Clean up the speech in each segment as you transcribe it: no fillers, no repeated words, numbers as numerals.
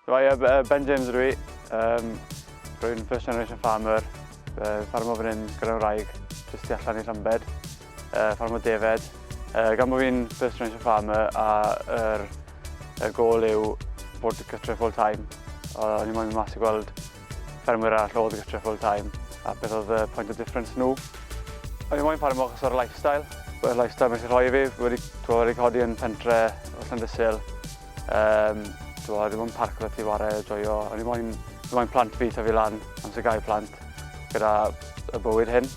Ben James ydw i, rwy'n first generation farmer, ffarmo fan hyn gyda'n wraig, jyst tu allan i Lampeter, ffarmo defed. Gan bod fi'n first generation farmer a gôl yw bod gytre full time, o'n i moyn mas i gweld ffermwyr arall oedd gytre full time a beth oedd y point of difference nhw. O'n i moyn ffarmo achos o'r lifestyle. Y lifestyle mae'n rhoi i fi, wedi codi yn pentre o Llandysil. Dim ond parc fe ti ware o joio. O'n i moyn plant fi ta fi lan amser gau plant gyda y bywyd hyn.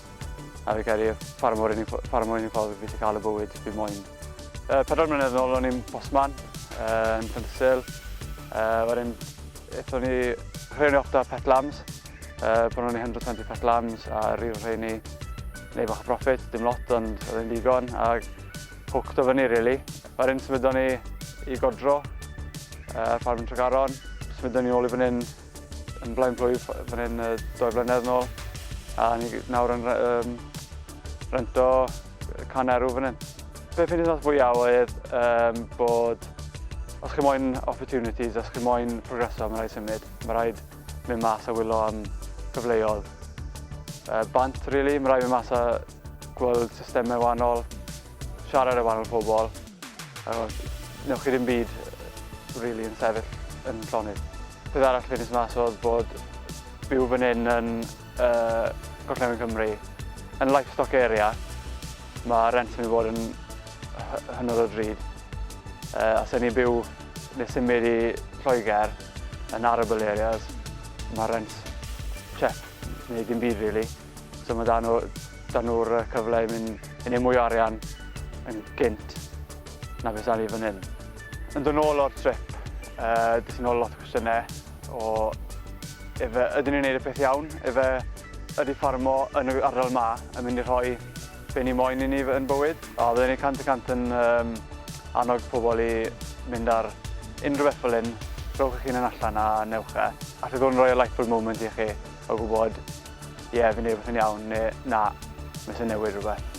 A fi credu ffarmo'r unig ffordd fi wedi cael y bywyd fi moyn. 4 mlynedd yn ôl o'n i'n bosman yn Llandysil. Wedyn eithon ni rheini off da pet lambs. Bron ni 120 pet lambs a rhyw rheini neu bach o profit, dim lot ond oedd e'n digon a hooked o fyny rili. Wedyn symudon ni i godro ffarm yn Tregaron. Symudon ni ôl i fan hyn yn Blaenplwyf fan hyn 2 blynedd yn ôl. A ni nawr yn rento canerw fan hyn. Be fi'n dweud fwyaf oedd bod os chi moyn opportunities, os chi moyn progreso, mae rhaid symud. Mae rhaid mynd mas a wylo am gyfleoedd. Bant, rili, mae rhaid mynd mas a gweld systemau wahanol, siarad â wahanol pobl. Newch chi ddim byd rili yn sefyll yn llonydd. Peth arall fi'n mas oedd bod byw fan hyn yn Gorllewin Cymru. Yn livestock area, mae rent yn mynd i bod yn hynod o drud. A sen ni'n byw neu symud i Lloegr yn arable areas, mae rent chep, neu dim byd rili. So mae dan nhw'r cyfle i mynd mwy o arian yn gynt na beth ni fan hyn. Yn dod nôl o'r trip, dys yn ôl lot o cwestiynau o ydyn ni'n gwneud y peth iawn, ydy ffarmo yn y ardal yma yn mynd i rhoi be ni moyn i ni yn bywyd. Byddwn ni 100% yn annog pobl i mynd ar unrhyw beth fel hyn, rhowch eich hunan allan a newch e. Allai ddod yn rhoi y lightful moment i chi o gwybod, fi'n gwneud beth yn iawn neu na, mes yn newid rhywbeth.